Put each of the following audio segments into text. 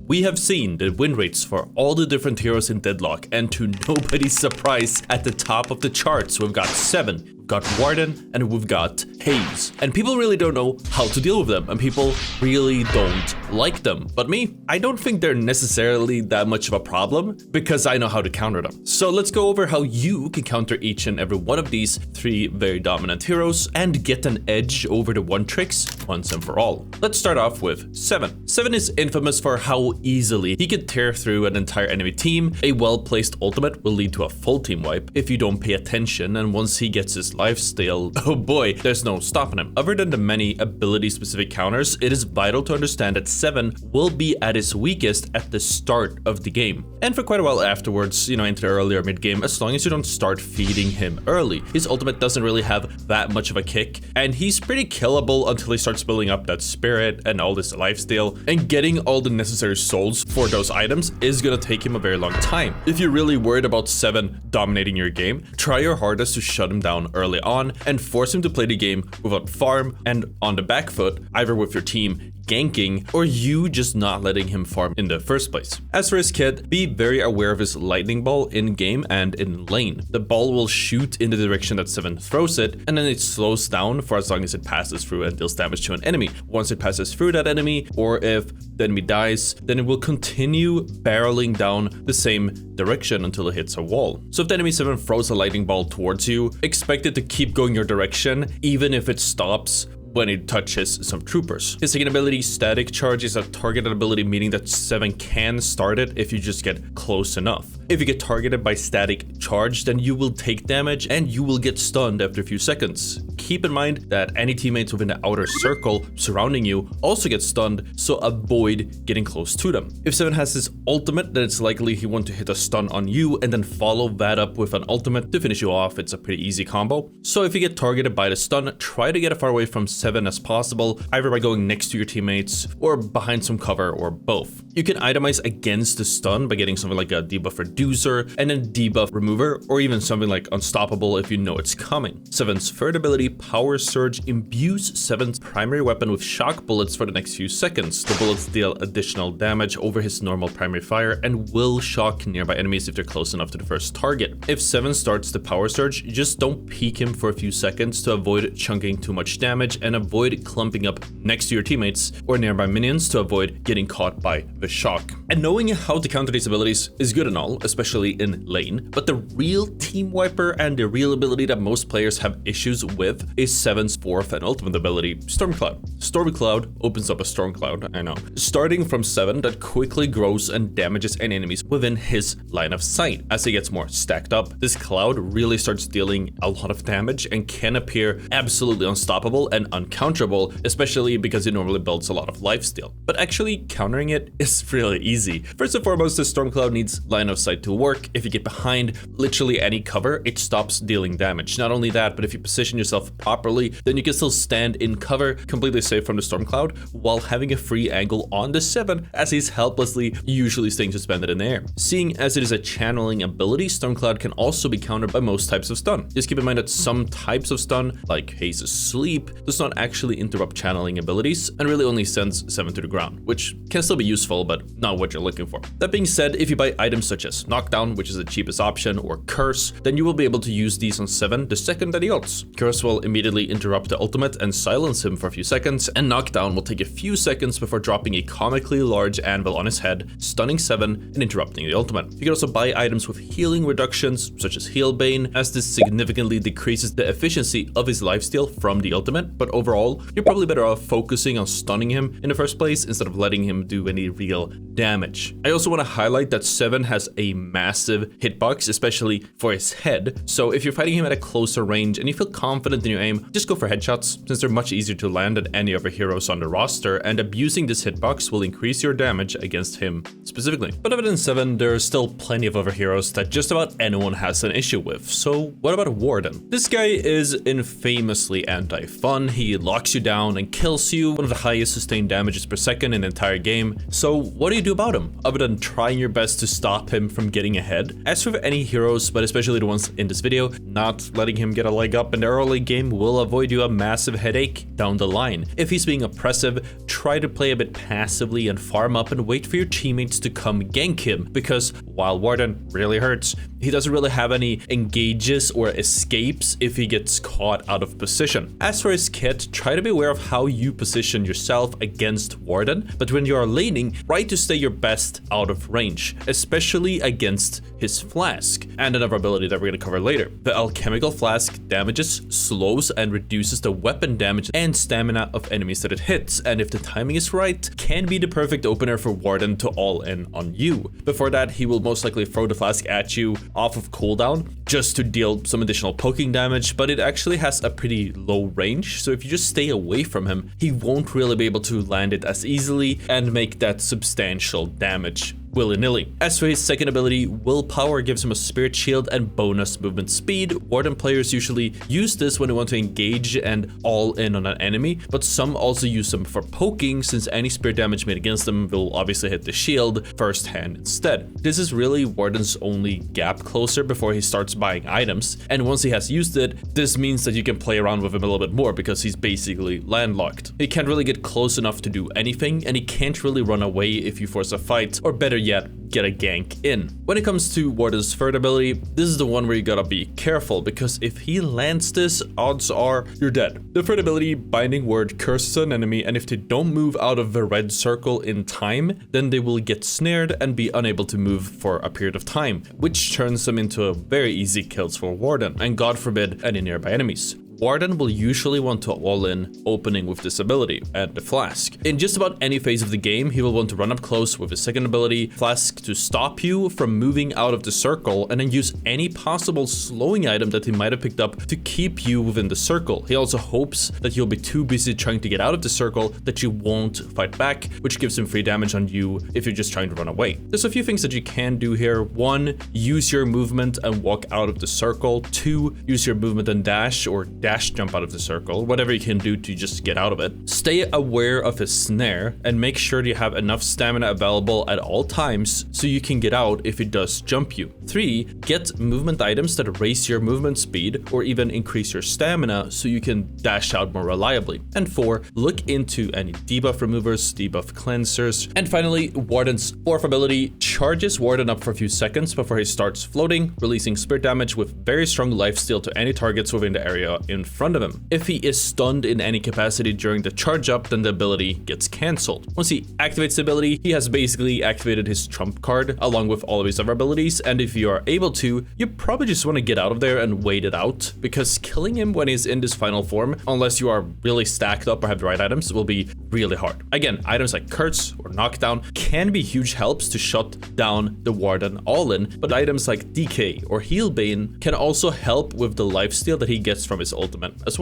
We have seen the win rates for all the different heroes in Deadlock, and to nobody's surprise, at the top of the charts, we've got 7. We've got Warden, and we've got Haze. And people really don't know how to deal with them, and people really don't like them. But me, I don't think they're necessarily that much of a problem, because I know how to counter them. So let's go over how you can counter each and every one of these 3 very dominant heroes, and get an edge over the wan't tricks once and for all. Let's start off with 7. 7 is infamous for how easily he can tear through an entire enemy team. A well-placed ultimate will lead to a full team wipe if you don't pay attention, and once he gets his lifesteal, oh boy, there's no stopping him. Other than the many ability-specific counters, it is vital to understand that 7 will be at his weakest at the start of the game. And for quite a while afterwards, into the earlier mid-game, as long as you don't start feeding him early. His ultimate doesn't really have that much of a kick, and he's pretty killable until he starts building up that spirit and all this lifesteal, and getting all the necessary souls for those items is gonna take him a very long time. If you're really worried about 7 dominating your game, try your hardest to shut him down early on and force him to play the game without farm and on the back foot, either with your team ganking or you just not letting him farm in the first place. As for his kit, be very aware of his lightning ball in game and in lane. The ball will shoot in the direction that 7 throws it, and then it slows down for as long as it passes through and deals damage to an enemy. Once it passes through that enemy, or if the enemy dies, then it will continue barreling down the same direction until it hits a wall. So if the enemy 7 throws a lightning ball towards you, expect it to keep going your direction, even if it stops when it touches some troopers. His second ability, Static Charge, is a targeted ability, meaning that 7 can start it if you just get close enough. If you get targeted by Static Charge, then you will take damage and you will get stunned after a few seconds. Keep in mind that any teammates within the outer circle surrounding you also get stunned, so avoid getting close to them. If 7 has his ultimate, then it's likely he wants to hit a stun on you and then follow that up with an ultimate to finish you off. It's a pretty easy combo. So if you get targeted by the stun, try to get as far away from 7 as possible, either by going next to your teammates or behind some cover or both. You can itemize against the stun by getting something like a debuff reducer and then debuff remover, or even something like unstoppable if you know it's coming. 7's third ability, Power Surge, imbues 7's primary weapon with shock bullets for the next few seconds. The bullets deal additional damage over his normal primary fire and will shock nearby enemies if they're close enough to the first target. If 7 starts the Power Surge, just don't peek him for a few seconds to avoid chunking too much damage, and avoid clumping up next to your teammates or nearby minions to avoid getting caught by the shock. And knowing how to counter these abilities is good and all, especially in lane, but the real team wiper and the real ability that most players have issues with is 7's fourth and ultimate ability, Storm Cloud. Storm Cloud opens up a Storm Cloud, I know, starting from 7 that quickly grows and damages any enemies within his line of sight. As he gets more stacked up, this cloud really starts dealing a lot of damage and can appear absolutely unstoppable and uncounterable, especially because it normally builds a lot of lifesteal. But actually countering it is really easy. First and foremost, the Storm Cloud needs line of sight to work. If you get behind literally any cover, it stops dealing damage. Not only that, but if you position yourself properly, then you can still stand in cover, completely safe from the Storm Cloud, while having a free angle on the 7 as he's helplessly usually staying suspended in the air. Seeing as it is a channeling ability, Storm Cloud can also be countered by most types of stun. Just keep in mind that some types of stun, like Haze's Sleep, does not actually interrupt channeling abilities and really only sends 7 to the ground, which can still be useful, but not what you're looking for. That being said, if you buy items such as Knockdown, which is the cheapest option, or Curse, then you will be able to use these on 7 the second that he ults. Curse will immediately interrupt the ultimate and silence him for a few seconds, and Knockdown will take a few seconds before dropping a comically large anvil on his head, stunning 7 and interrupting the ultimate. You can also buy items with healing reductions, such as Healbane, as this significantly decreases the efficiency of his lifesteal from the ultimate, but overall, you're probably better off focusing on stunning him in the first place instead of letting him do any real damage. I also want to highlight that 7 has a massive hitbox, especially for his head, so if you're fighting him at a closer range and you feel confident in your aim, just go for headshots, since they're much easier to land than any other heroes on the roster, and abusing this hitbox will increase your damage against him specifically. But other than 7, there are still plenty of other heroes that just about anyone has an issue with, so what about Warden? This guy is infamously anti-fun. He locks you down and kills you, one of the highest sustained damages per second in the entire game. So what do you do about him, other than trying your best to stop him from getting ahead. As for any heroes, but especially the ones in this video, not letting him get a leg up in the early game will avoid you a massive headache down the line. If he's being oppressive, try to play a bit passively and farm up and wait for your teammates to come gank him, because while Warden really hurts, he doesn't really have any engages or escapes if he gets caught out of position. As for his kit, try to be aware of how you position yourself against Warden, but when you are laning, try to stay your best out of range, especially against his flask. And another ability that we're gonna cover later. The alchemical flask damages, slows, and reduces the weapon damage and stamina of enemies that it hits, and if the timing is right, can be the perfect opener for Warden to all in on you. Before that, he will most likely throw the flask at you off of cooldown just to deal some additional poking damage, but it actually has a pretty low range, so if you just stay away from him, he won't really be able to land it as easily and make that substantial damage willy-nilly. As for his second ability, Willpower gives him a spirit shield and bonus movement speed. Warden players usually use this when they want to engage and all in on an enemy, but some also use them for poking, since any spirit damage made against them will obviously hit the shield firsthand instead. This is really Warden's only gap closer before he starts buying items, and once he has used it, this means that you can play around with him a little bit more because he's basically landlocked. He can't really get close enough to do anything, and he can't really run away if you force a fight, or better yet, get a gank in. When it comes to Warden's third ability, this is the one where you gotta be careful, because if he lands this, odds are you're dead. The third ability, Binding Word, curses an enemy, and if they don't move out of the red circle in time, then they will get snared and be unable to move for a period of time, which turns them into very easy kills for Warden, and God forbid any nearby enemies. Warden will usually want to all-in opening with this ability and the flask. In just about any phase of the game, he will want to run up close with his second ability, flask, to stop you from moving out of the circle, and then use any possible slowing item that he might have picked up to keep you within the circle. He also hopes that you'll be too busy trying to get out of the circle that you won't fight back, which gives him free damage on you if you're just trying to run away. There's a few things that you can do here. 1, use your movement and walk out of the circle. 2, use your movement and dash, or dash jump out of the circle, whatever you can do to just get out of it. Stay aware of his snare and make sure you have enough stamina available at all times so you can get out if he does jump you. 3, get movement items that raise your movement speed or even increase your stamina so you can dash out more reliably. And 4, look into any debuff removers, debuff cleansers. And finally, Warden's fourth ability charges Warden up for a few seconds before he starts floating, releasing spirit damage with very strong lifesteal to any targets within the area in front of him. If he is stunned in any capacity during the charge up, then the ability gets cancelled. Once he activates the ability, he has basically activated his trump card along with all of his other abilities, and if you are able to, you probably just want to get out of there and wait it out, because killing him when he's in this final form, unless you are really stacked up or have the right items, will be really hard. Again, items like Curse or Knockdown can be huge helps to shut down the Warden all-in, but items like Decay or Healbane can also help with the lifesteal that he gets from his ultimate as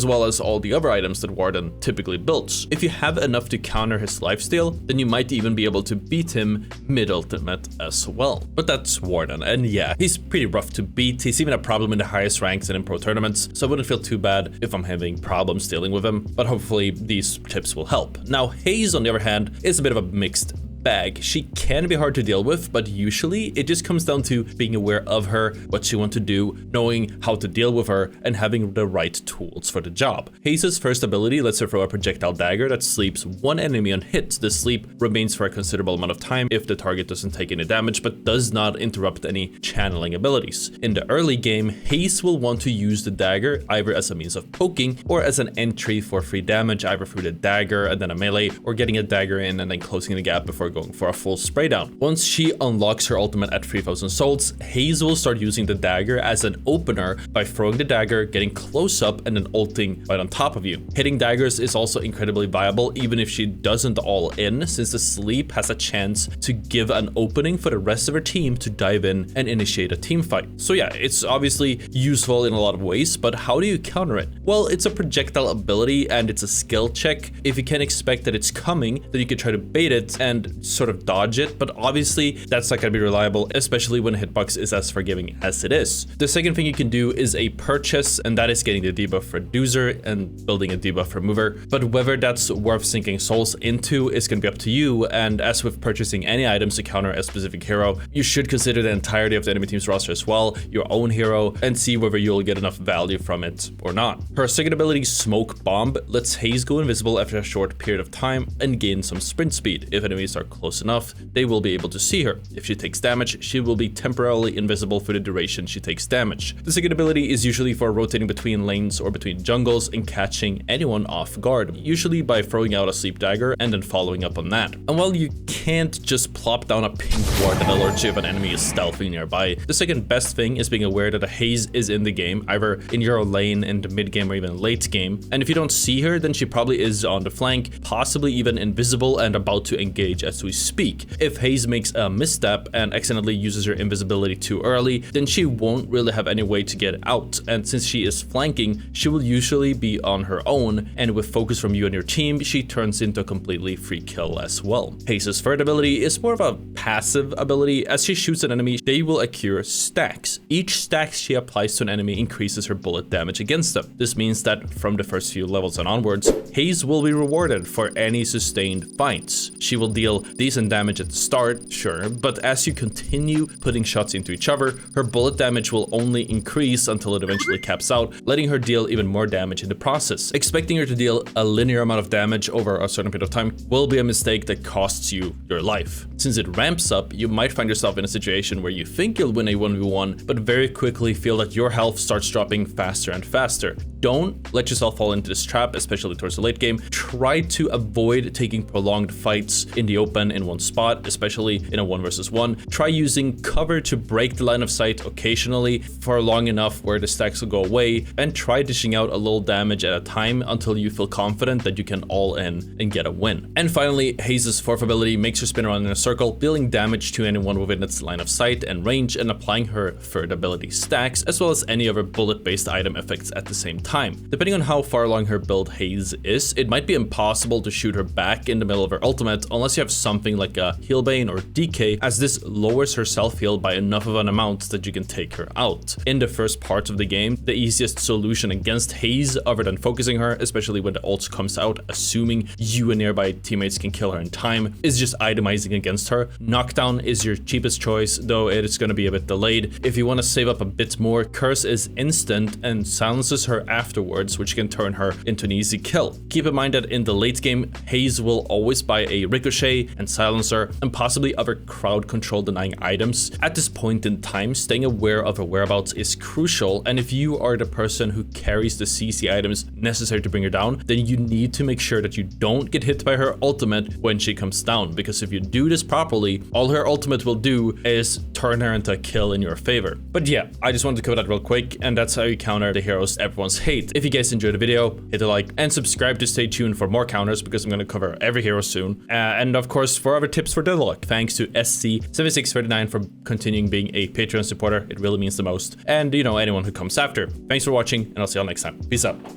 well as all the other items that Warden typically builds. If you have enough to counter his lifesteal, then you might even be able to beat him mid-ultimate as well. But that's Warden, and yeah, he's pretty rough to beat. He's even a problem in the highest ranks and in pro tournaments, so I wouldn't feel too bad if I'm having problems dealing with him, but hopefully these tips will help. Now, Haze, on the other hand, is a bit of a mixed bag. She can be hard to deal with, but usually it just comes down to being aware of her, what she wants to do, knowing how to deal with her, and having the right tools for the job. Haze's first ability lets her throw a projectile dagger that sleeps one enemy on hit. The sleep remains for a considerable amount of time if the target doesn't take any damage, but does not interrupt any channeling abilities. In the early game, Haze will want to use the dagger either as a means of poking or as an entry for free damage, either through the dagger and then a melee, or getting a dagger in and then closing the gap before going for a full spray down. Once she unlocks her ultimate at 3000 souls, Haze will start using the dagger as an opener by throwing the dagger, getting close up, and then ulting right on top of you. Hitting daggers is also incredibly viable even if she doesn't all in, since the sleep has a chance to give an opening for the rest of her team to dive in and initiate a team fight. So yeah, it's obviously useful in a lot of ways, but how do you counter it? Well, it's a projectile ability and it's a skill check. If you can expect that it's coming, then you can try to bait it and sort of dodge it, but obviously that's not gonna be reliable, especially when hitbox is as forgiving as it is. The second thing you can do is a purchase, and that is getting the debuff reducer and building a debuff remover, but whether that's worth sinking souls into is gonna be up to you. And as with purchasing any items to counter a specific hero, you should consider the entirety of the enemy team's roster as well, your own hero, and see whether you'll get enough value from it or not. Her second ability, Smoke Bomb, lets Haze go invisible after a short period of time and gain some sprint speed. If enemies are close enough, they will be able to see her. If she takes damage, she will be temporarily invisible for the duration she takes damage. The second ability is usually for rotating between lanes or between jungles and catching anyone off guard, usually by throwing out a sleep dagger and then following up on that. And while you can't just plop down a pink ward that alerts you if an enemy is stealthy nearby, the second best thing is being aware that a Haze is in the game, either in your lane, in the mid game, or even late game. And if you don't see her, then she probably is on the flank, possibly even invisible and about to engage as we speak. If Haze makes a misstep and accidentally uses her invisibility too early, then she won't really have any way to get out. And since she is flanking, she will usually be on her own, and with focus from you and your team, she turns into a completely free kill as well. Haze's third ability is more of a passive ability. As she shoots an enemy, they will accrue stacks. Each stack she applies to an enemy increases her bullet damage against them. This means that from the first few levels and onwards, Haze will be rewarded for any sustained fights. She will deal decent damage at the start, sure, but as you continue putting shots into each other, her bullet damage will only increase until it eventually caps out, letting her deal even more damage in the process. Expecting her to deal a linear amount of damage over a certain period of time will be a mistake that costs you your life. Since it ramps up, you might find yourself in a situation where you think you'll win a 1v1, but very quickly feel that your health starts dropping faster and faster. Don't let yourself fall into this trap, especially towards the late game. Try to avoid taking prolonged fights in the open in one spot, especially in a 1 versus 1. Try using cover to break the line of sight occasionally for long enough where the stacks will go away, and try dishing out a little damage at a time until you feel confident that you can all in and get a win. And finally, Haze's fourth ability makes her spin around in a circle, dealing damage to anyone within its line of sight and range, and applying her third ability stacks, as well as any other bullet-based item effects at the same time. Depending on how far along her build Haze is, it might be impossible to shoot her back in the middle of her ultimate unless you have something like a Healbane or DK, as this lowers her self-heal by enough of an amount that you can take her out. In the first parts of the game, the easiest solution against Haze, other than focusing her, especially when the ult comes out, assuming you and nearby teammates can kill her in time, is just itemizing against her. Knockdown is your cheapest choice, though it is going to be a bit delayed. If you want to save up a bit more, Curse is instant and silences her afterwards, which can turn her into an easy kill. Keep in mind that in the late game, Haze will always buy a Ricochet and Silencer and possibly other crowd control denying items. At this point in time, staying aware of her whereabouts is crucial, and if you are the person who carries the CC items necessary to bring her down, then you need to make sure that you don't get hit by her ultimate when she comes down, because if you do this properly, all her ultimate will do is turn her into a kill in your favor. But yeah, I just wanted to cover that real quick, and that's how you counter the heroes everyone's hate. If you guys enjoyed the video, hit a like and subscribe to stay tuned for more counters, because I'm going to cover every hero soon. And of course, for other tips for Deadlock, thanks to SC7639 for continuing being a Patreon supporter. It really means the most. And you know, anyone who comes after. Thanks for watching, and I'll see y'all next time. Peace out.